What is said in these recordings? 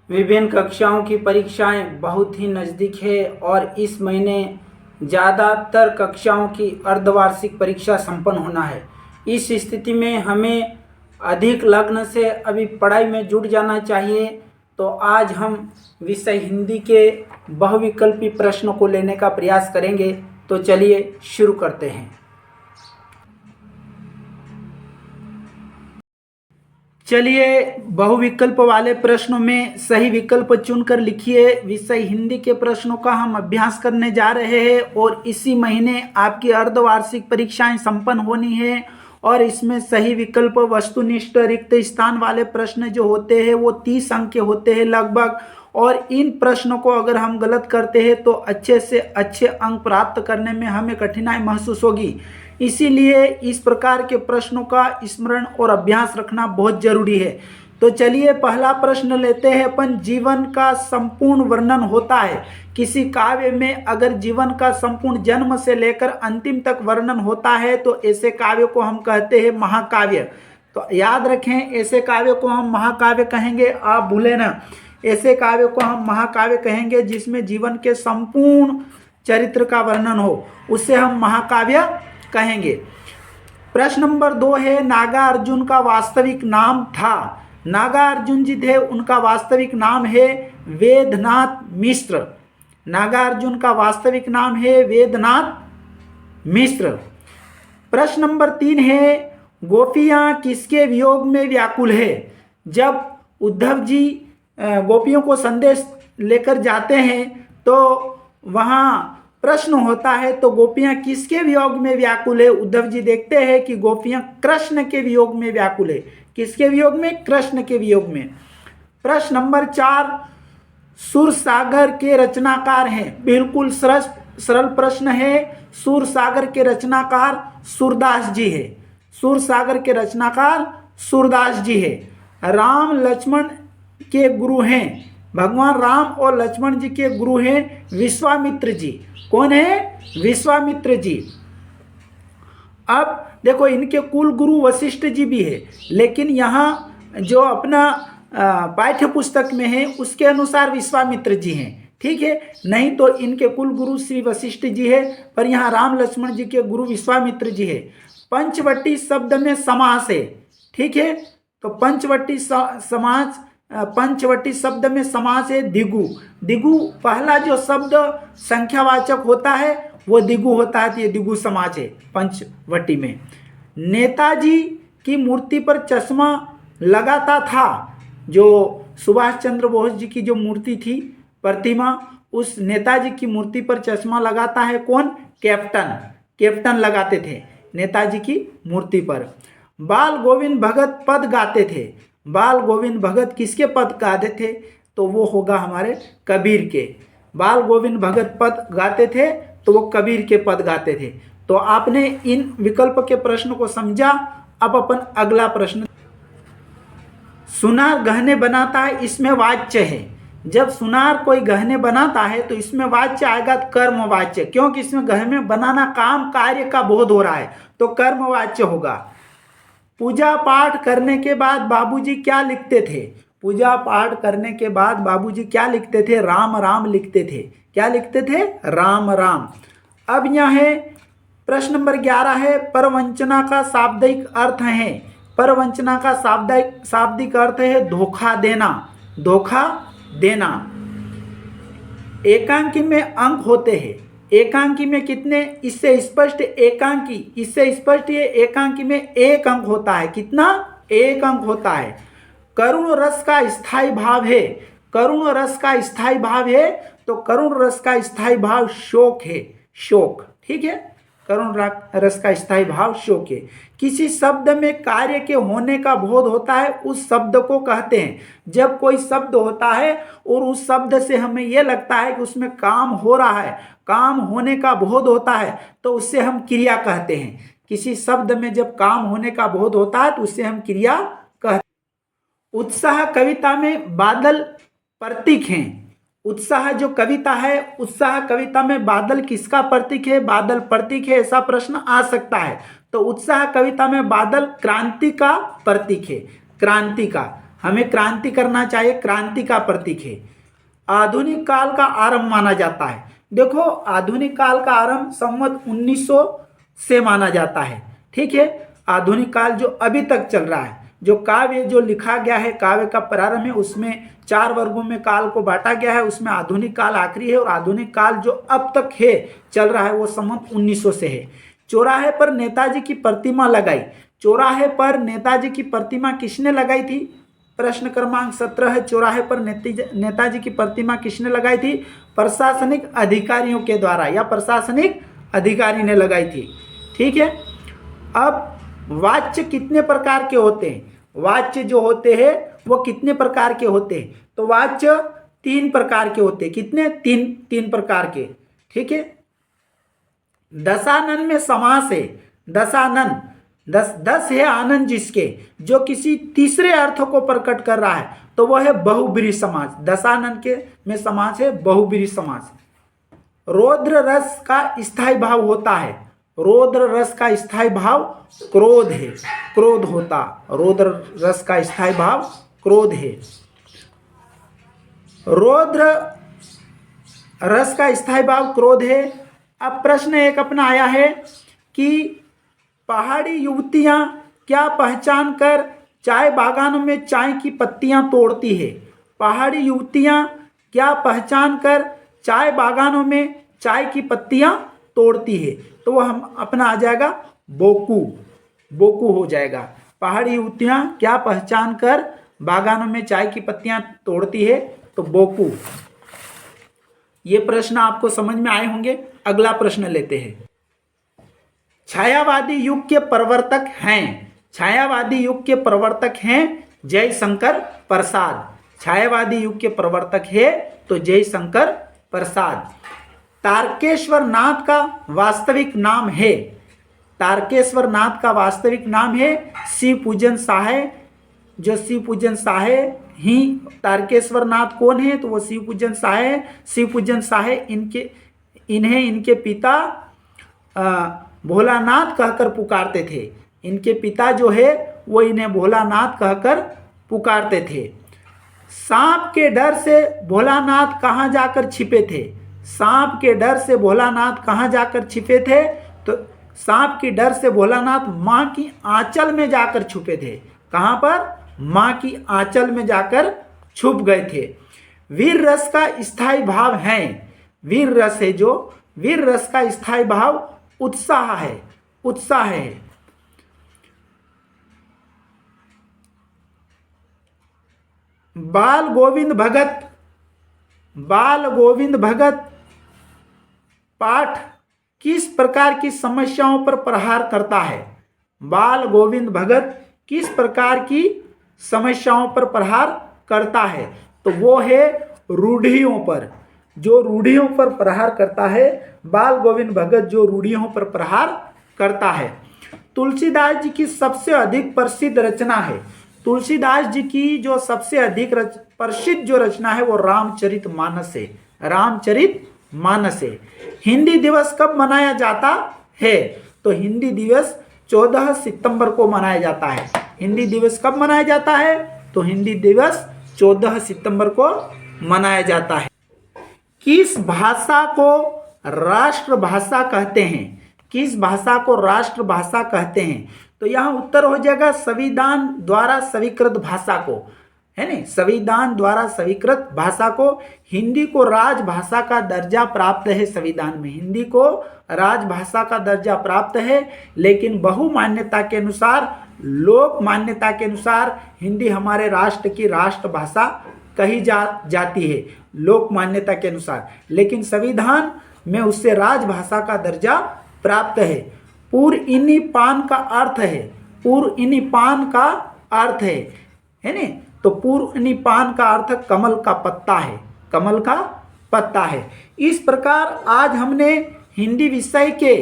विभिन्न कक्षाओं की परीक्षाएं बहुत ही नज़दीक है और इस महीने ज़्यादातर कक्षाओं की अर्धवार्षिक परीक्षा संपन्न होना है। इस स्थिति में हमें अधिक लग्न से अभी पढ़ाई में जुट जाना चाहिए। तो आज हम विषय हिंदी के बहुविकल्पी प्रश्नों को लेने का प्रयास करेंगे। तो चलिए शुरू करते हैं। चलिए बहुविकल्प वाले प्रश्नों में सही विकल्प चुनकर लिखिए। विषय हिंदी के प्रश्नों का हम अभ्यास करने जा रहे हैं और इसी महीने आपकी अर्धवार्षिक परीक्षाएं संपन्न होनी है और इसमें सही विकल्प वस्तुनिष्ठ रिक्त स्थान वाले प्रश्न जो होते हैं वो 30 अंक के होते हैं लगभग। और इन प्रश्नों को अगर हम गलत करते हैं तो अच्छे से अच्छे अंक प्राप्त करने में हमें कठिनाई महसूस होगी। इसीलिए इस प्रकार के प्रश्नों का स्मरण और अभ्यास रखना बहुत जरूरी है। तो चलिए पहला प्रश्न लेते हैं अपन। जीवन का संपूर्ण वर्णन होता है। किसी काव्य में अगर जीवन का संपूर्ण जन्म से लेकर अंतिम तक वर्णन होता है तो ऐसे काव्य को हम कहते हैं महाकाव्य। तो याद रखें, ऐसे काव्य को हम महाकाव्य कहेंगे। आप भूले ना, ऐसे काव्य को हम महाकाव्य कहेंगे जिसमें जीवन के संपूर्ण चरित्र का वर्णन हो, उसे हम महाकाव्य कहेंगे। प्रश्न नंबर 2 है, नागार्जुन का वास्तविक नाम था। नागार्जुन जी थे, उनका वास्तविक नाम है वेदनाथ मिश्र। नागार्जुन का वास्तविक नाम है वेदनाथ मिश्र। प्रश्न नंबर 3 है, गोपियां किसके वियोग में व्याकुल है। जब उद्धव जी गोपियों को संदेश लेकर जाते हैं तो वहाँ प्रश्न होता है, तो गोपियां किसके वियोग में व्याकुल है। उद्धव जी देखते हैं कि गोपियां कृष्ण के वियोग में व्याकुल है। किसके वियोग में? कृष्ण के वियोग में। प्रश्न नंबर 4, सूरसागर के रचनाकार हैं। बिल्कुल सरल प्रश्न है। सूरसागर के रचनाकार सूरदास जी है। सूरसागर के रचनाकार सूरदास जी है। राम लक्ष्मण के गुरु हैं। भगवान राम और लक्ष्मण जी के गुरु हैं विश्वामित्र जी। कौन है? विश्वामित्र जी। अब देखो, इनके कुल गुरु वशिष्ठ जी भी है, लेकिन यहाँ जो अपना पाठ्य पुस्तक में है उसके अनुसार विश्वामित्र जी हैं। ठीक है, नहीं तो इनके कुल गुरु श्री वशिष्ठ जी है, पर यहाँ राम लक्ष्मण जी के गुरु विश्वामित्र जी है। पंचवटी शब्द में समास है। ठीक है, तो पंचवटी शब्द में समास है दिगु। दिगु पहला जो शब्द संख्यावाचक होता है वो दिगु होता है, तो ये दिगु समास है पंचवटी में। नेताजी की मूर्ति पर चश्मा लगाता था। जो सुभाष चंद्र बोस जी की जो मूर्ति थी, प्रतिमा, उस नेताजी की मूर्ति पर चश्मा लगाता है कौन? कैप्टन। कैप्टन लगाते थे नेताजी की मूर्ति पर। बाल गोविंद भगत पद गाते थे। बाल गोविंद भगत किसके पद गाते थे? तो वो होगा हमारे कबीर के। बाल गोविंद भगत पद गाते थे तो वो कबीर के पद गाते थे। तो आपने इन विकल्प के प्रश्न को समझा। अब अपन अगला प्रश्न। सुनार गहने बनाता है, इसमें वाच्य है। जब सुनार कोई गहने बनाता है तो इसमें वाच्य आएगा कर्म वाच्य, क्योंकि इसमें गहने बनाना काम कार्य का बोध हो रहा है, तो कर्म वाच्य होगा। पूजा पाठ करने के बाद बाबूजी क्या लिखते थे? पूजा पाठ करने के बाद बाबूजी क्या लिखते थे? राम राम लिखते थे। क्या लिखते थे? राम राम। अब यह है प्रश्न नंबर 11 है, परवंचना का शाब्दिक अर्थ है। परवंचना का शाब्दिक अर्थ है धोखा देना। धोखा देना। एकांकी में अंक होते हैं। एकांकी में कितने? इससे स्पष्ट एकांकी, इससे स्पष्ट ये एकांकी में 1 अंक होता है। कितना? 1 अंक होता है। करुण रस का स्थायी भाव है। करुण रस का स्थायी भाव है, तो करुण रस का स्थायी भाव शोक है। शोक। ठीक है, करुण रस का स्थायी भाव शोक है। किसी शब्द में कार्य के होने का बोध होता है, उस शब्द को कहते हैं। जब कोई शब्द होता है और उस शब्द से हमें यह लगता है कि उसमें काम हो रहा है, काम होने का बोध होता है, तो उससे हम क्रिया कहते हैं। किसी शब्द में जब काम होने का बोध होता है तो उससे हम क्रिया कहते हैं। उत्साह कविता में बादल प्रतीक हैं। उत्साह जो कविता है, उत्साह कविता में बादल किसका प्रतीक है? बादल प्रतीक है, ऐसा प्रश्न आ सकता है। तो उत्साह कविता में बादल क्रांति का प्रतीक है। क्रांति का। हमें क्रांति करना चाहिए, क्रांति का प्रतीक है। आधुनिक काल का आरंभ माना जाता है। देखो, आधुनिक काल का आरंभ संवत 1900 से माना जाता है। ठीक है, आधुनिक काल जो अभी तक चल रहा है, जो काव्य जो लिखा गया है, काव्य का प्रारंभ है, उसमें 4 वर्गों में काल को बांटा गया है। उसमें आधुनिक काल आखिरी है और आधुनिक काल जो अब तक है चल रहा है वो संवत 1900 से है। चौराहे पर नेताजी की प्रतिमा लगाई। चौराहे पर नेताजी की प्रतिमा किसने लगाई थी? प्रश्न क्रमांक 17 है। चौराहे पर नेताजी की प्रतिमा किसने लगाई थी? प्रशासनिक अधिकारियों के द्वारा या प्रशासनिक अधिकारी ने लगाई थी। ठीक है, अब वाच्य कितने प्रकार के होते हैं? वाच्य जो होते हैं वो कितने प्रकार के होते हैं? तो वाच्य 3 प्रकार के होते हैं। कितने? तीन प्रकार के। ठीक है, दशानन में समास है। दशानन, दस है आनंद जिसके, जो किसी तीसरे अर्थ को प्रकट कर रहा है, तो वह है बहुब्रीहि समास। दशानन के में समास है बहुब्रीहि समास। रौद्र रस का स्थायी भाव होता है। रौद्र रस का स्थायी भाव क्रोध है, क्रोध होता। रौद्र रस का स्थायी भाव क्रोध है। रौद्र रस का स्थायी भाव क्रोध है। अब प्रश्न एक अपना आया है कि पहाड़ी युवतियां क्या पहचान कर चाय बागानों में चाय की पत्तियां तोड़ती है? पहाड़ी युवतियां क्या पहचान कर चाय बागानों में चाय की पत्तियां तोड़ती है? तो वह हम अपना आ जाएगा बोकू, बोकू हो जाएगा। पहाड़ी युवतियां क्या पहचान कर बागानों में चाय की पत्तियां तोड़ती है? तो बोकू। ये प्रश्न आपको समझ में आए होंगे। अगला प्रश्न लेते हैं। छायावादी युग के प्रवर्तक हैं। छायावादी युग के प्रवर्तक हैं जयशंकर प्रसाद। छायावादी युग के प्रवर्तक है तो जयशंकर प्रसाद। तारकेश्वर नाथ का वास्तविक नाम है। तारकेश्वर नाथ का वास्तविक नाम है शिव पूजन साहे। जो शिव पूजन साहे ही तारकेश्वर नाथ कौन है? तो वो शिव पूजन साहे। शिव पूजन साहे इन्हें इनके पिता भोलानाथ कहकर पुकारते थे। इनके पिता जो है वो इन्हें भोलानाथ कहकर पुकारते थे। सांप के डर से भोलानाथ कहाँ जाकर छिपे थे? सांप के डर से भोलानाथ कहाँ जाकर छिपे थे? तो सांप के डर से भोलानाथ माँ की आंचल में जाकर छुपे थे। कहाँ पर? माँ की आंचल में जाकर छुप गए थे। वीर रस का स्थायी भाव है। वीर रस है जो, वीर रस का स्थायी भाव उत्साह है। उत्साह है। बाल गोविंद भगत, बाल गोविंद भगत पाठ किस प्रकार की समस्याओं पर प्रहार करता है? बाल गोविंद भगत किस प्रकार की समस्याओं पर प्रहार करता है? तो वो है रूढ़ियों पर। जो रूढ़ियों पर प्रहार करता है, बाल गोविंद भगत जो रूढ़ियों पर प्रहार करता है। तुलसीदास जी की सबसे अधिक प्रसिद्ध रचना है। तुलसीदास जी की जो सबसे अधिक प्रसिद्ध जो रचना है वो रामचरितमानस है। रामचरितमानस है। हिंदी दिवस कब मनाया जाता है? तो हिंदी दिवस 14 सितंबर को मनाया जाता है। हिंदी दिवस कब मनाया जाता है? तो हिंदी दिवस 14 सितंबर को मनाया जाता है। किस भाषा को राष्ट्रभाषा कहते हैं? किस भाषा को राष्ट्रभाषा कहते हैं? तो यहाँ उत्तर हो जाएगा संविधान द्वारा स्वीकृत भाषा को, है ना। संविधान द्वारा स्वीकृत भाषा को। हिंदी को राजभाषा का दर्जा प्राप्त है। संविधान में हिंदी को राजभाषा का दर्जा प्राप्त है, लेकिन बहुमान्यता के अनुसार, लोक मान्यता के अनुसार हिंदी हमारे राष्ट्र की राष्ट्रभाषा कही जाती है, लोक मान्यता के अनुसार। लेकिन संविधान में उससे राजभाषा का दर्जा प्राप्त है। पूर्वइनी पान का अर्थ है। पूर्वइनी पान का अर्थ है ना। तो पूर्वइनी पान का अर्थ कमल का पत्ता है। कमल का पत्ता है। इस प्रकार आज हमने हिंदी विषय के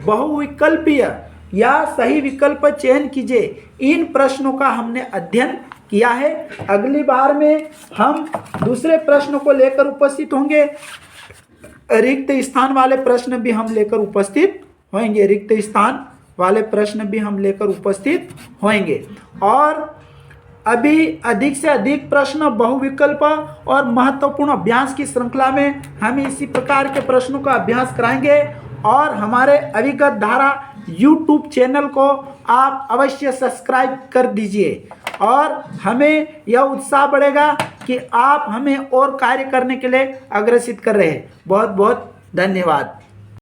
बहुविकल्पीय या सही विकल्प चयन कीजिए, इन प्रश्नों का हमने अध्ययन किया है। अगली बार में हम दूसरे प्रश्न को लेकर उपस्थित होंगे। रिक्त स्थान वाले प्रश्न भी हम लेकर उपस्थित होंगे। रिक्त स्थान वाले प्रश्न भी हम लेकर उपस्थित होंगे। और अभी अधिक से अधिक प्रश्न बहुविकल्प और महत्वपूर्ण अभ्यास की श्रृंखला में हम इसी प्रकार के प्रश्नों का अभ्यास कराएंगे। और हमारे अविगत धारा YouTube चैनल को आप अवश्य सब्सक्राइब कर दीजिए और हमें यह उत्साह बढ़ेगा कि आप हमें और कार्य करने के लिए अग्रसित कर रहे हैं। बहुत बहुत धन्यवाद।